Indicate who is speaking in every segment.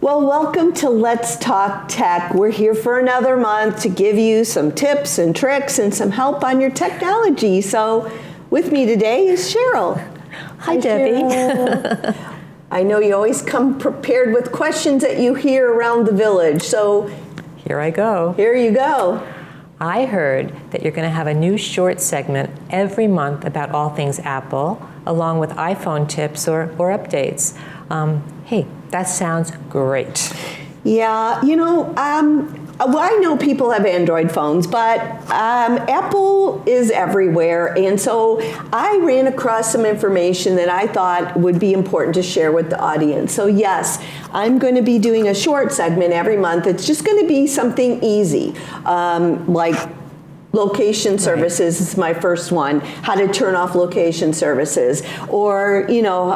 Speaker 1: Well, welcome to Let's Talk Tech. We're here for another month to give you some tips and tricks and some help on your technology. So with me today is Cheryl.
Speaker 2: Hi, Debbie.
Speaker 1: Cheryl. I know you always come prepared with questions that you hear around the village. So
Speaker 2: here I go.
Speaker 1: Here you go.
Speaker 2: I heard that you're going to have a new short segment every month about all things Apple, along with iPhone tips or updates. Hey, that sounds great.
Speaker 1: Yeah, well, I know people have Android phones, but Apple is everywhere. And so I ran across some information that I thought would be important to share with the audience. So yes, I'm going to be doing a short segment every month. It's just going to be something easy, like location services is my first one. How to turn off location services, or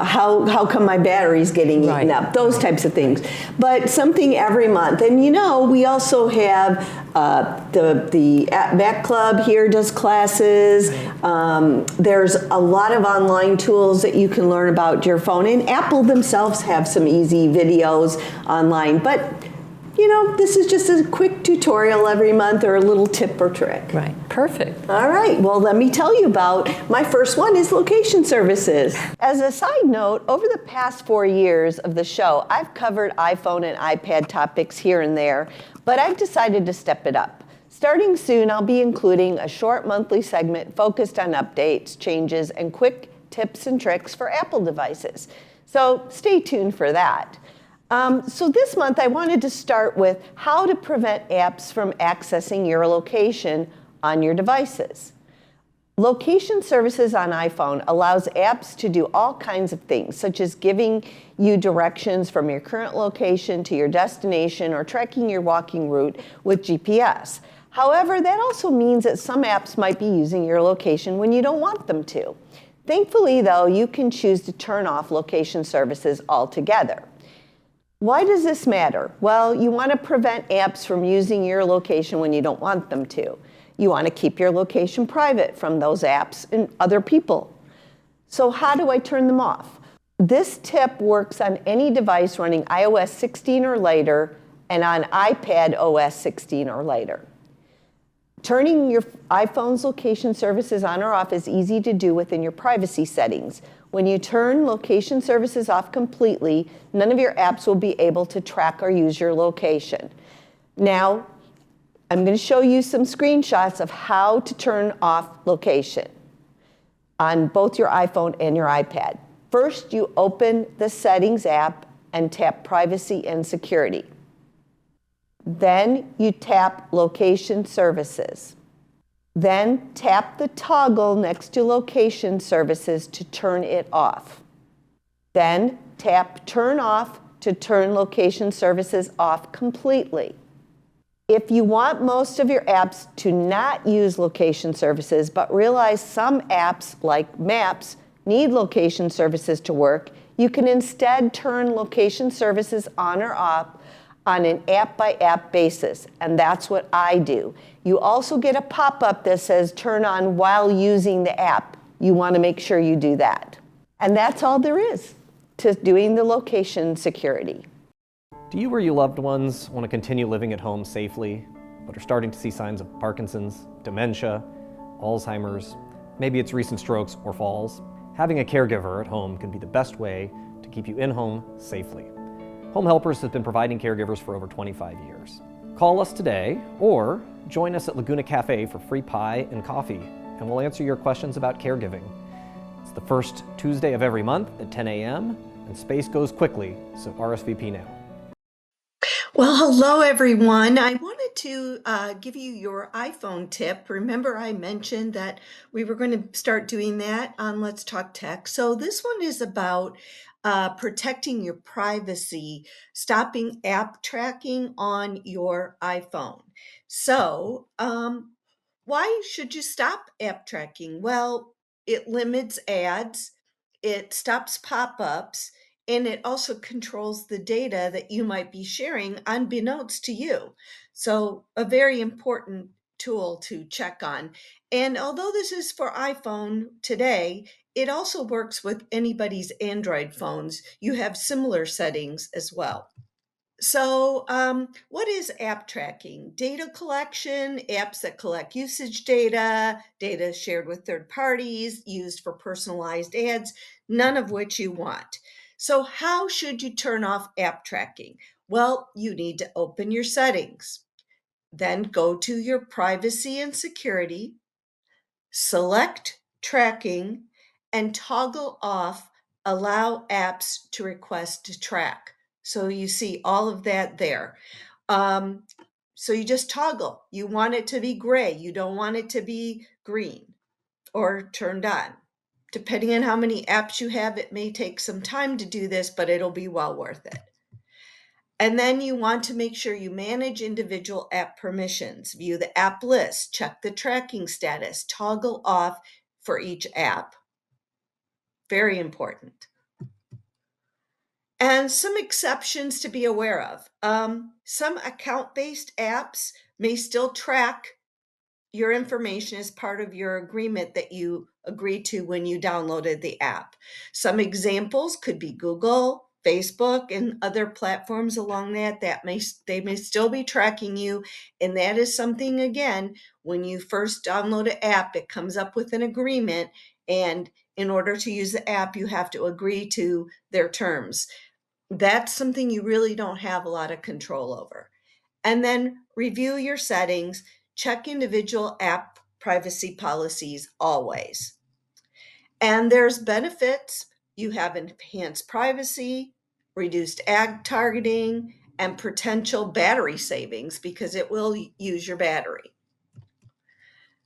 Speaker 1: how come my battery's getting eaten up? Those types of things. But something every month. And we also have the Mac Club here does classes. There's a lot of online tools that you can learn about your phone, and Apple themselves have some easy videos online. But this is just a quick tutorial every month or a little tip or trick.
Speaker 2: Right, perfect.
Speaker 1: All right, well, let me tell you about my first one is location services. As a side note, over the past 4 years of the show, I've covered iPhone and iPad topics here and there, but I've decided to step it up. Starting soon, I'll be including a short monthly segment focused on updates, changes, and quick tips and tricks for Apple devices. So stay tuned for that. So this month I wanted to start with how to prevent apps from accessing your location on your devices. Location services on iPhone allows apps to do all kinds of things, such as giving you directions from your current location to your destination or tracking your walking route with GPS. However, that also means that some apps might be using your location when you don't want them to. Thankfully, though, you can choose to turn off location services altogether. Why does this matter? Well, you want to prevent apps from using your location when you don't want them to. You want to keep your location private from those apps and other people. So how do I turn them off? This tip works on any device running iOS 16 or later and on iPad OS 16 or later. Turning your iPhone's location services on or off is easy to do within your privacy settings. When you turn location services off completely, none of your apps will be able to track or use your location. Now, I'm going to show you some screenshots of how to turn off location on both your iPhone and your iPad. First, you open the Settings app and tap Privacy and Security. Then you tap Location Services. Then tap the toggle next to Location Services to turn it off. Then tap Turn Off to turn Location Services off completely. If you want most of your apps to not use location services, but realize some apps like Maps need location services to work, you can instead turn location services on or off on an app-by-app basis, and that's what I do. You also get a pop-up that says turn on while using the app. You want to make sure you do that. And that's all there is to doing the location security.
Speaker 3: Do you or your loved ones want to continue living at home safely, but are starting to see signs of Parkinson's, dementia, Alzheimer's, maybe it's recent strokes or falls? Having a caregiver at home can be the best way to keep you in home safely. Home Helpers has been providing caregivers for over 25 years. Call us today or join us at Laguna Cafe for free pie and coffee, and we'll answer your questions about caregiving. It's the first Tuesday of every month at 10 a.m., and space goes quickly, so RSVP now.
Speaker 1: Well, hello, everyone. I wanted to give you your iPhone tip. Remember, I mentioned that we were going to start doing that on Let's Talk Tech. So this one is about protecting your privacy, stopping app tracking on your iPhone. So why should you stop app tracking? Well, it limits ads, it stops pop-ups, and it also controls the data that you might be sharing unbeknownst to you. So a very important tool to check on. And although this is for iPhone today, it also works with anybody's Android phones. You have similar settings as well. So, what is app tracking? Data collection, apps that collect usage data, data shared with third parties, used for personalized ads, none of which you want. So, how should you turn off app tracking? Well, you need to open your settings, then go to your privacy and security, select tracking, and toggle off allow apps to request to track. So you see all of that there. Um, so you just toggle. You want it to be gray. You don't want it to be green or turned on. Depending on how many apps you have, it may take some time to do this, but it'll be well worth it. And then you want to make sure you manage individual app permissions, view the app list, check the tracking status, toggle off for each app. Very important. And some exceptions to be aware of. Some account-based apps may still track your information as part of your agreement that you agreed to when you downloaded the app. Some examples could be Google, Facebook, and other platforms along that they may still be tracking you. And that is something, again, when you first download an app, it comes up with an agreement. And in order to use the app, you have to agree to their terms. That's something you really don't have a lot of control over. And then review your settings, check individual app privacy policies always. And there's benefits. You have enhanced privacy, reduced ad targeting, and potential battery savings because it will use your battery.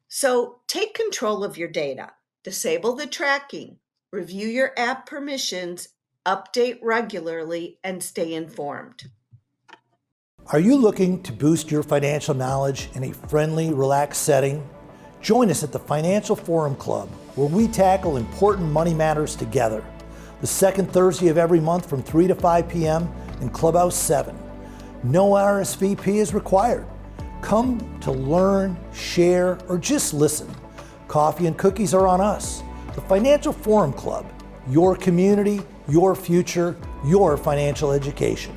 Speaker 1: So take control of your data, disable the tracking, review your app permissions, update regularly, and stay informed.
Speaker 4: Are you looking to boost your financial knowledge in a friendly, relaxed setting? Join us at the Financial Forum Club, where we tackle important money matters together. The second Thursday of every month from 3 to 5 p.m. in Clubhouse 7. No RSVP is required. Come to learn, share, or just listen. Coffee and cookies are on us. The Financial Forum Club, your community, your future, your financial education.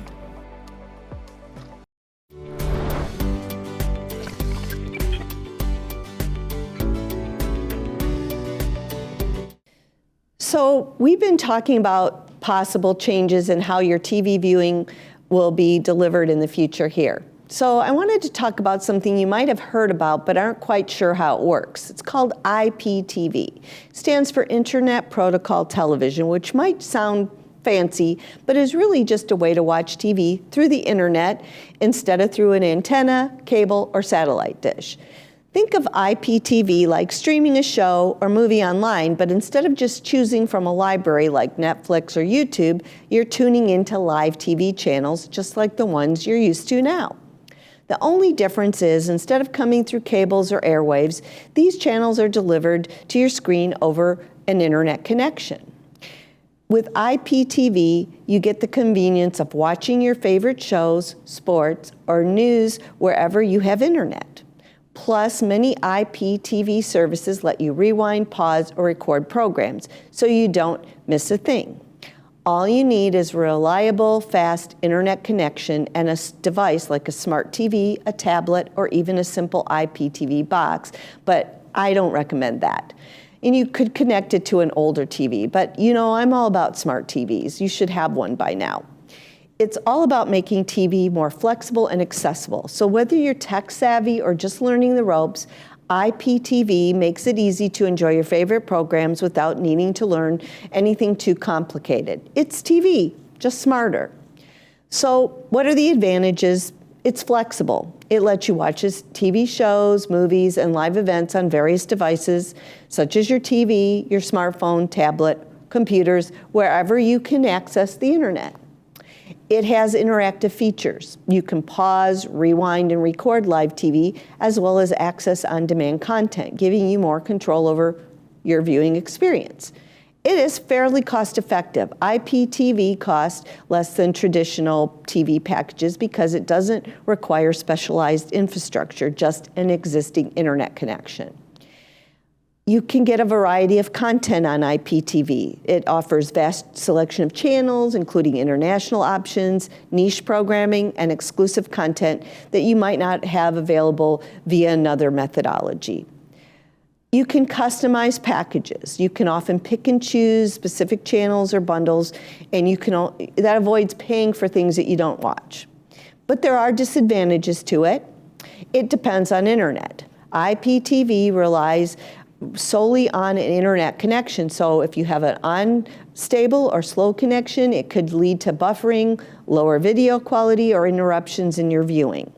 Speaker 1: So we've been talking about possible changes in how your TV viewing will be delivered in the future here. So I wanted to talk about something you might have heard about but aren't quite sure how it works. It's called IPTV. It stands for Internet Protocol Television, which might sound fancy, but is really just a way to watch TV through the internet instead of through an antenna, cable, or satellite dish. Think of IPTV like streaming a show or movie online, but instead of just choosing from a library like Netflix or YouTube, you're tuning into live TV channels just like the ones you're used to now. The only difference is instead of coming through cables or airwaves, these channels are delivered to your screen over an internet connection. With IPTV, you get the convenience of watching your favorite shows, sports, or news wherever you have internet. Plus, many IPTV services let you rewind, pause, or record programs, so you don't miss a thing. All you need is a reliable, fast internet connection and a device like a smart TV, a tablet, or even a simple IPTV box, but I don't recommend that. And you could connect it to an older TV, but you know, I'm all about smart TVs. You should have one by now. It's all about making TV more flexible and accessible. So whether you're tech savvy or just learning the ropes, IPTV makes it easy to enjoy your favorite programs without needing to learn anything too complicated. It's TV, just smarter. So what are the advantages? It's flexible. It lets you watch TV shows, movies, and live events on various devices, such as your TV, your smartphone, tablet, computers, wherever you can access the internet. It has interactive features. You can pause, rewind, and record live TV, as well as access on-demand content, giving you more control over your viewing experience. It is fairly cost-effective. IPTV costs less than traditional TV packages because it doesn't require specialized infrastructure, just an existing internet connection. You can get a variety of content on IPTV. It offers vast selection of channels, including international options, niche programming, and exclusive content that you might not have available via another methodology. You can customize packages. You can often pick and choose specific channels or bundles, and that avoids paying for things that you don't watch. But there are disadvantages to it. It depends on internet. IPTV relies solely on an internet connection. So if you have an unstable or slow connection, it could lead to buffering, lower video quality, or interruptions in your viewing.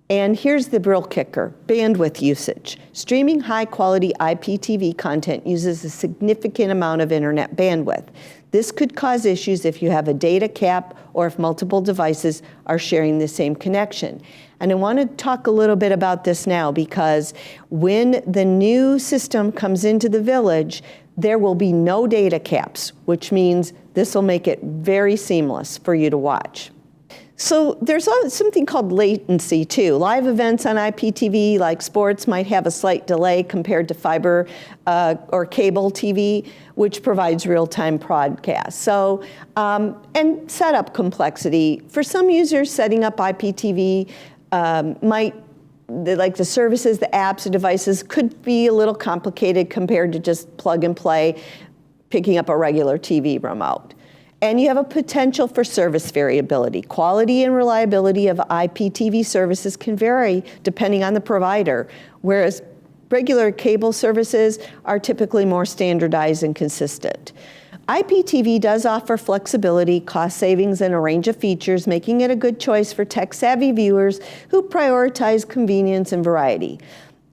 Speaker 1: And here's the real kicker, bandwidth usage. Streaming high-quality IPTV content uses a significant amount of internet bandwidth. This could cause issues if you have a data cap or if multiple devices are sharing the same connection. And I want to talk a little bit about this now because when the new system comes into the village, there will be no data caps, which means this will make it very seamless for you to watch. So there's something called latency too. Live events on IPTV, like sports, might have a slight delay compared to fiber or cable TV, which provides real-time broadcast. So, and setup complexity. For some users, setting up IPTV like the services, the apps, the devices could be a little complicated compared to just plug and play, picking up a regular TV remote. And you have a potential for service variability. Quality and reliability of IPTV services can vary depending on the provider, whereas regular cable services are typically more standardized and consistent. IPTV does offer flexibility, cost savings, and a range of features, making it a good choice for tech-savvy viewers who prioritize convenience and variety.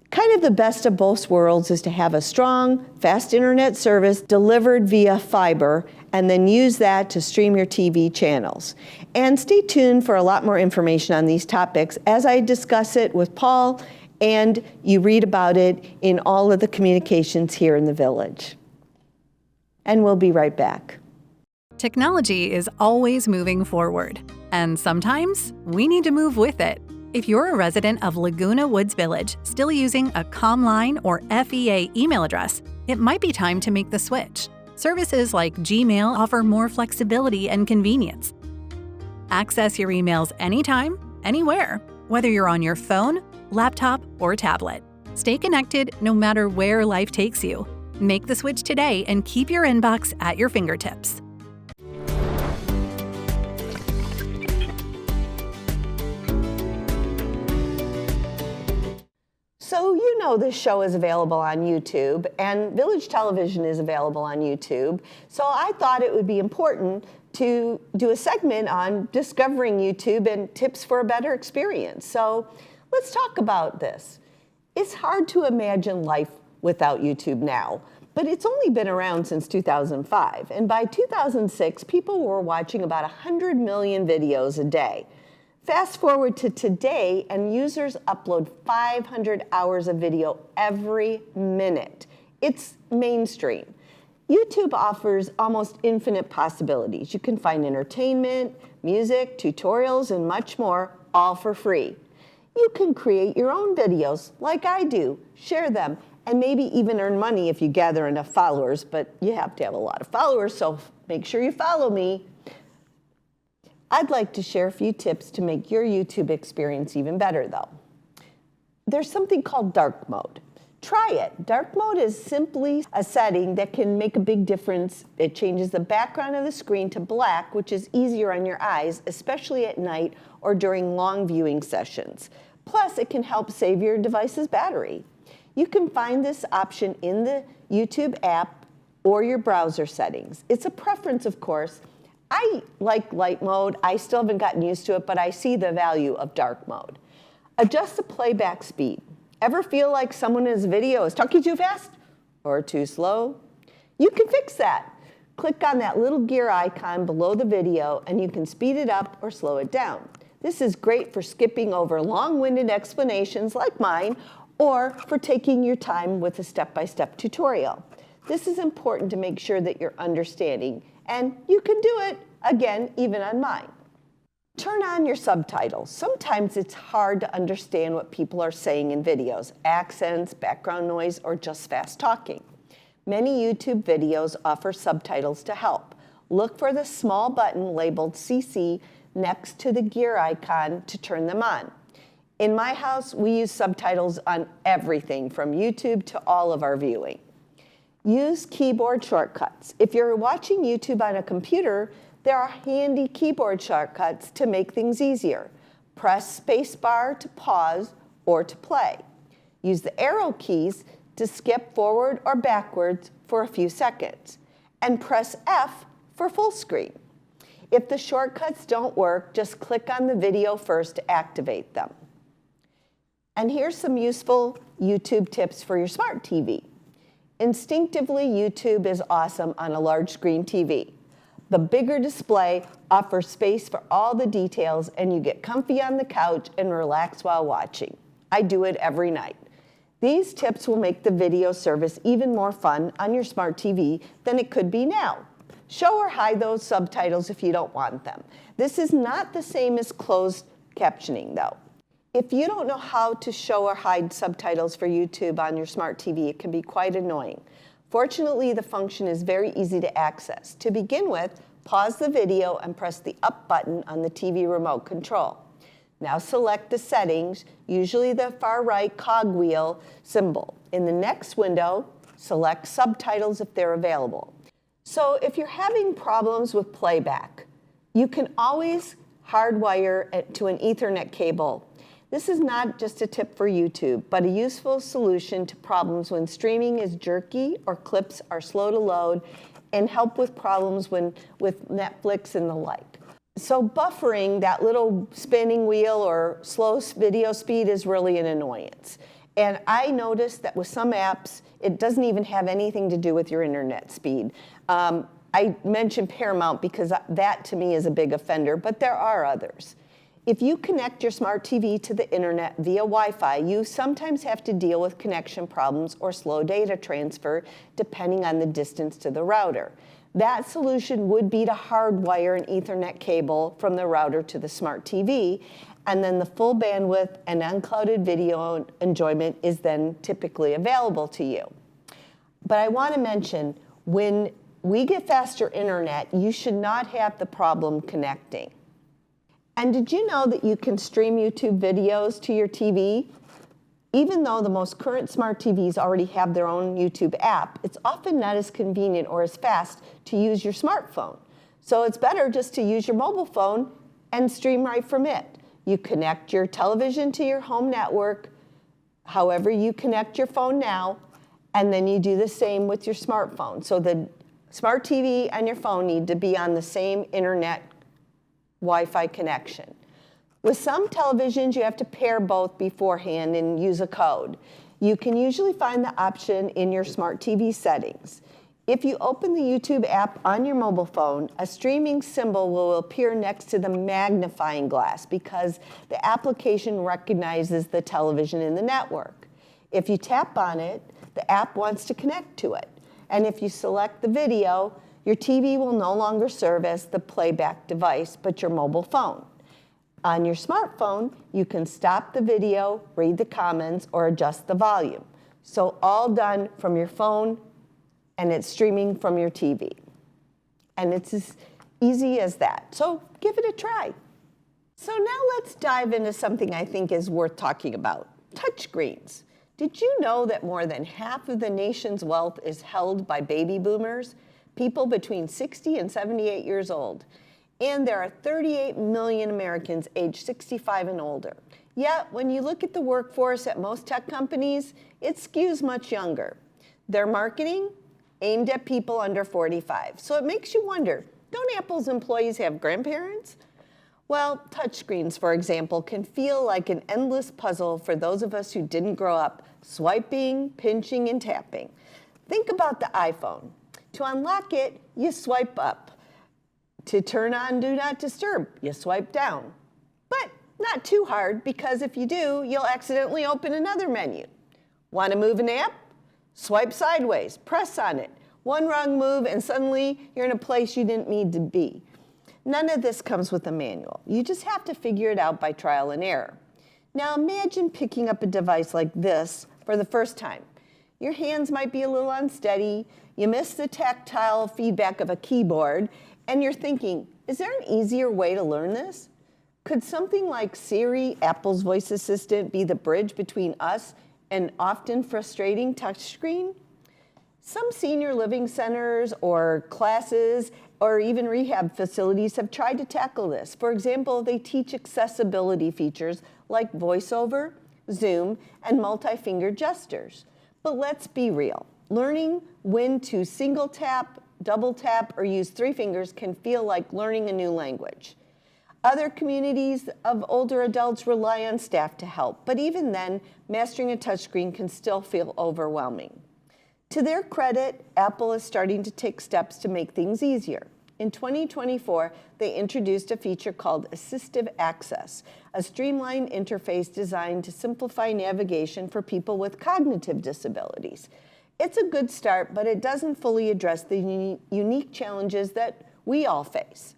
Speaker 1: Kind of the best of both worlds is to have a strong, fast internet service delivered via fiber and then use that to stream your TV channels. And stay tuned for a lot more information on these topics as I discuss it with Paul and you read about it in all of the communications here in the village. And we'll be right back.
Speaker 5: Technology is always moving forward, and sometimes we need to move with it. If you're a resident of Laguna Woods Village still using a ComLine or FEA email address, it might be time to make the switch. Services like Gmail offer more flexibility and convenience. Access your emails anytime, anywhere, whether you're on your phone, laptop, or tablet. Stay connected no matter where life takes you. Make the switch today and keep your inbox at your fingertips.
Speaker 1: So you know this show is available on YouTube, and Village Television is available on YouTube. So I thought it would be important to do a segment on discovering YouTube and tips for a better experience. So let's talk about this. It's hard to imagine life without YouTube now, but it's only been around since 2005. And by 2006, people were watching about 100 million videos a day. Fast forward to today, and users upload 500 hours of video every minute. It's mainstream. YouTube offers almost infinite possibilities. You can find entertainment, music, tutorials, and much more, all for free. You can create your own videos like I do, share them, and maybe even earn money if you gather enough followers, but you have to have a lot of followers, so make sure you follow me. I'd like to share a few tips to make your YouTube experience even better though. There's something called dark mode. Try it. Dark mode is simply a setting that can make a big difference. It changes the background of the screen to black, which is easier on your eyes, especially at night or during long viewing sessions. Plus, it can help save your device's battery. You can find this option in the YouTube app or your browser settings. It's a preference, of course. I like light mode. I still haven't gotten used to it, but I see the value of dark mode. Adjust the playback speed. Ever feel like someone in his video is talking too fast or too slow? You can fix that. Click on that little gear icon below the video and you can speed it up or slow it down. This is great for skipping over long-winded explanations like mine or for taking your time with a step-by-step tutorial. This is important to make sure that you're understanding, and you can do it, again, even on mine. Turn on your subtitles. Sometimes it's hard to understand what people are saying in videos, accents, background noise, or just fast talking. Many YouTube videos offer subtitles to help. Look for the small button labeled CC next to the gear icon to turn them on. In my house, we use subtitles on everything from YouTube to all of our viewing. Use keyboard shortcuts. If you're watching YouTube on a computer, there are handy keyboard shortcuts to make things easier. Press spacebar to pause or to play. Use the arrow keys to skip forward or backwards for a few seconds. And press F for full screen. If the shortcuts don't work, just click on the video first to activate them. And here's some useful YouTube tips for your smart TV. Instinctively, YouTube is awesome on a large screen TV. The bigger display offers space for all the details, and you get comfy on the couch and relax while watching. I do it every night. These tips will make the video service even more fun on your smart TV than it could be now. Show or hide those subtitles if you don't want them. This is not the same as closed captioning, though. If you don't know how to show or hide subtitles for YouTube on your smart TV, it can be quite annoying. Fortunately, the function is very easy to access. To begin with, pause the video and press the up button on the TV remote control. Now select the settings, usually the far right cogwheel symbol. In the next window, select subtitles if they're available. So if you're having problems with playback, you can always hardwire it to an Ethernet cable. This is not just a tip for YouTube, but a useful solution to problems when streaming is jerky or clips are slow to load, and help with problems with Netflix and the like. So buffering, that little spinning wheel or slow video speed, is really an annoyance. And I noticed that with some apps, it doesn't even have anything to do with your internet speed. I mentioned Paramount because that to me is a big offender, but there are others. If you connect your smart TV to the internet via Wi-Fi, you sometimes have to deal with connection problems or slow data transfer depending on the distance to the router. That solution would be to hardwire an Ethernet cable from the router to the smart TV, and then the full bandwidth and unclouded video enjoyment is then typically available to you. But I want to mention, when we get faster internet, you should not have the problem connecting. And did you know that you can stream YouTube videos to your TV? Even though the most current smart TVs already have their own YouTube app, it's often not as convenient or as fast to use your smartphone. So it's better just to use your mobile phone and stream right from it. You connect your television to your home network, however you connect your phone now, and then you do the same with your smartphone. So the smart TV and your phone need to be on the same internet Wi-Fi connection. With some televisions, you have to pair both beforehand and use a code. You can usually find the option in your smart TV settings. If you open the YouTube app on your mobile phone, a streaming symbol will appear next to the magnifying glass because the application recognizes the television in the network. If you tap on it, the app wants to connect to it. And if you select the video, your TV will no longer serve as the playback device, but your mobile phone. On your smartphone, you can stop the video, read the comments, or adjust the volume. So all done from your phone, and it's streaming from your TV. And it's as easy as that. So give it a try. So now let's dive into something I think is worth talking about, touchscreens. Did you know that more than half of the nation's wealth is held by baby boomers? People between 60 and 78 years old. And there are 38 million Americans aged 65 and older. Yet, when you look at the workforce at most tech companies, it skews much younger. Their marketing aimed at people under 45. So it makes you wonder, don't Apple's employees have grandparents? Well, touchscreens, for example, can feel like an endless puzzle for those of us who didn't grow up swiping, pinching, and tapping. Think about the iPhone. To unlock it, you swipe up. To turn on Do Not Disturb, you swipe down. But not too hard, because if you do, you'll accidentally open another menu. Want to move an app? Swipe sideways, press on it. One wrong move, and suddenly you're in a place you didn't need to be. None of this comes with a manual. You just have to figure it out by trial and error. Now imagine picking up a device like this for the first time. Your hands might be a little unsteady, you miss the tactile feedback of a keyboard, and you're thinking, is there an easier way to learn this? Could something like Siri, Apple's voice assistant, be the bridge between us and often frustrating touchscreen? Some senior living centers or classes or even rehab facilities have tried to tackle this. For example, they teach accessibility features like voiceover, zoom, and multi-finger gestures. But let's be real. Learning when to single tap, double tap, or use 3 fingers can feel like learning a new language. Other communities of older adults rely on staff to help, but even then, mastering a touchscreen can still feel overwhelming. To their credit, Apple is starting to take steps to make things easier. In 2024, they introduced a feature called Assistive Access, a streamlined interface designed to simplify navigation for people with cognitive disabilities. It's a good start, but it doesn't fully address the unique challenges that we all face.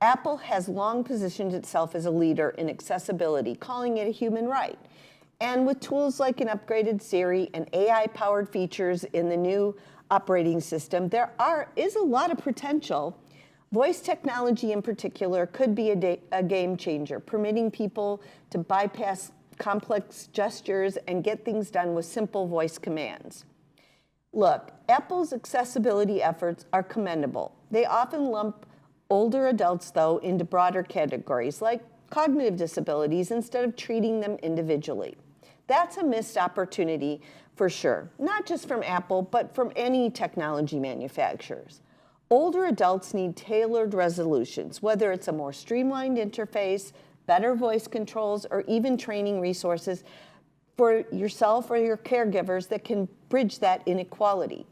Speaker 1: Apple has long positioned itself as a leader in accessibility, calling it a human right. And with tools like an upgraded Siri and AI-powered features in the new operating system, there is a lot of potential. Voice technology in particular could be a game changer, permitting people to bypass complex gestures and get things done with simple voice commands. Look, Apple's accessibility efforts are commendable. They often lump older adults, though, into broader categories like cognitive disabilities instead of treating them individually. That's a missed opportunity for sure, not just from Apple, but from any technology manufacturers. Older adults need tailored resolutions, whether it's a more streamlined interface, better voice controls, or even training resources for yourself or your caregivers that can bridge that inequality.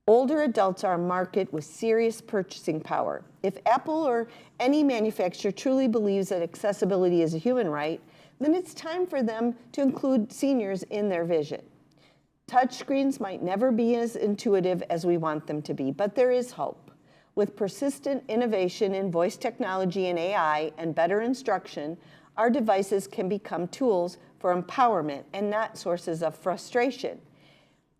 Speaker 1: Older adults are a market with serious purchasing power. If Apple or any manufacturer truly believes that accessibility is a human right, then it's time for them to include seniors in their vision. Touchscreens might never be as intuitive as we want them to be, but there is hope. With persistent innovation in voice technology and AI and better instruction, our devices can become tools for empowerment and not sources of frustration.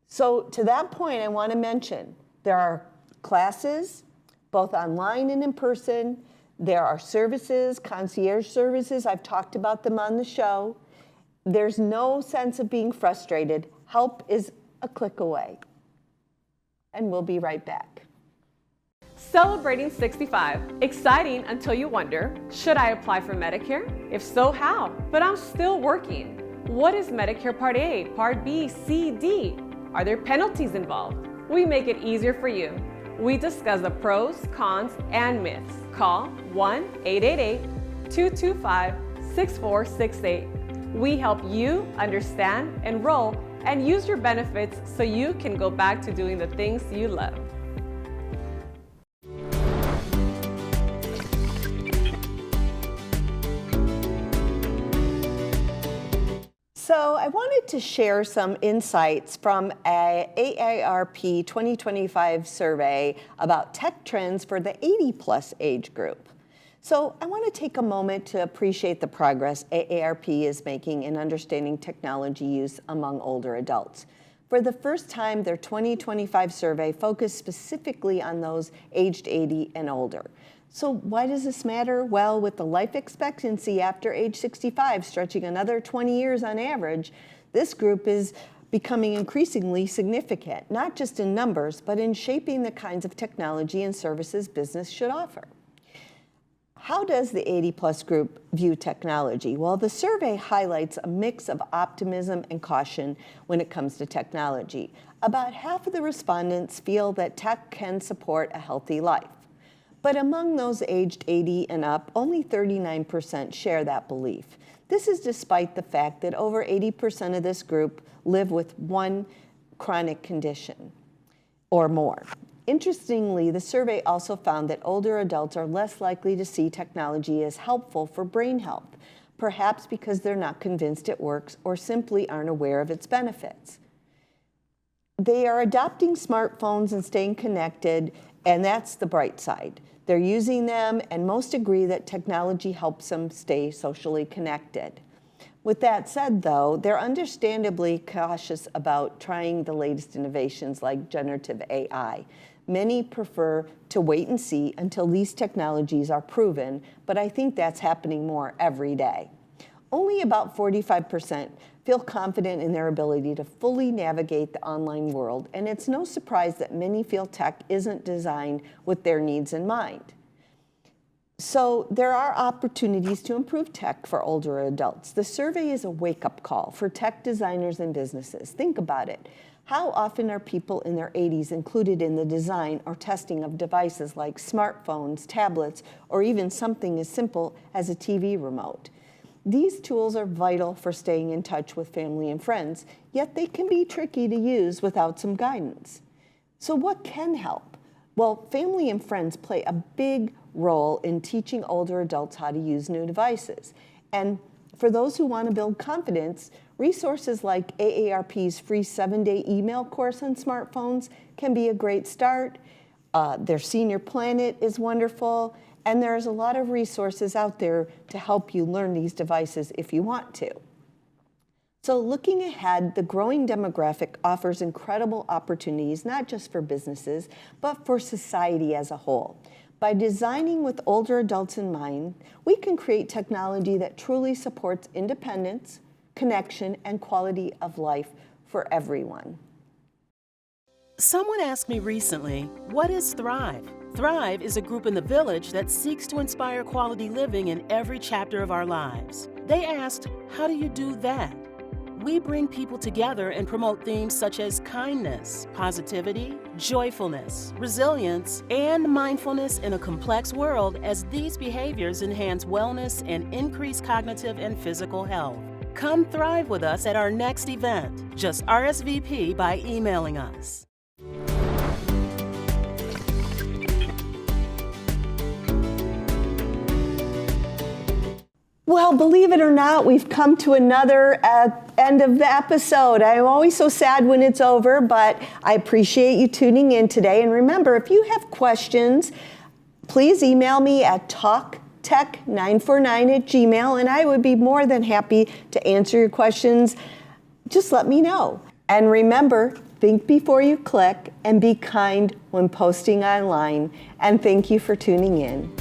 Speaker 1: So to that point, I want to mention there are classes, both online and in person. There are services, concierge services. I've talked about them on the show. There's no sense of being frustrated. Help is a click away. And we'll be right back.
Speaker 6: Celebrating 65. Exciting until you wonder, should I apply for Medicare? If so, how? But I'm still working. What is Medicare Part A, Part B, C, D? Are there penalties involved? We make it easier for you. We discuss the pros, cons, and myths. Call 1-888-225-6468. We help you understand, enroll, and use your benefits so you can go back to doing the things you love.
Speaker 1: So I wanted to share some insights from a AARP 2025 survey about tech trends for the 80-plus age group. So I want to take a moment to appreciate the progress AARP is making in understanding technology use among older adults. For the first time, their 2025 survey focused specifically on those aged 80 and older. So why does this matter? Well, with the life expectancy after age 65 stretching another 20 years on average, this group is becoming increasingly significant, not just in numbers, but in shaping the kinds of technology and services business should offer. How does the 80-plus group view technology? Well, the survey highlights a mix of optimism and caution when it comes to technology. About half of the respondents feel that tech can support a healthy life. But among those aged 80 and up, only 39% share that belief. This is despite the fact that over 80% of this group live with one chronic condition or more. Interestingly, the survey also found that older adults are less likely to see technology as helpful for brain health, perhaps because they're not convinced it works or simply aren't aware of its benefits. They are adopting smartphones and staying connected, and that's the bright side. They're using them, and most agree that technology helps them stay socially connected. With that said, though, they're understandably cautious about trying the latest innovations like generative AI. Many prefer to wait and see until these technologies are proven, but I think that's happening more every day. Only about 45% feel confident in their ability to fully navigate the online world, and it's no surprise that many feel tech isn't designed with their needs in mind. So there are opportunities to improve tech for older adults. The survey is a wake-up call for tech designers and businesses. Think about it. How often are people in their 80s included in the design or testing of devices like smartphones, tablets, or even something as simple as a TV remote? These tools are vital for staying in touch with family and friends, yet they can be tricky to use without some guidance. So what can help? Well, family and friends play a big role in teaching older adults how to use new devices. And for those who want to build confidence, resources like AARP's free 7-day email course on smartphones can be a great start. Their Senior Planet is wonderful, and there's a lot of resources out there to help you learn these devices if you want to. So looking ahead, the growing demographic offers incredible opportunities, not just for businesses, but for society as a whole. By designing with older adults in mind, we can create technology that truly supports independence, connection, and quality of life for everyone.
Speaker 7: Someone asked me recently, what is Thrive? Thrive is a group in the village that seeks to inspire quality living in every chapter of our lives. They asked, how do you do that? We bring people together and promote themes such as kindness, positivity, joyfulness, resilience, and mindfulness in a complex world, as these behaviors enhance wellness and increase cognitive and physical health. Come thrive with us at our next event. Just RSVP by emailing us.
Speaker 1: Well, believe it or not, we've come to another end of the episode. I'm always so sad when it's over, but I appreciate you tuning in today. And remember, if you have questions, please email me at talktech949@gmail.com, and I would be more than happy to answer your questions. Just let me know. And remember, think before you click and be kind when posting online. And thank you for tuning in.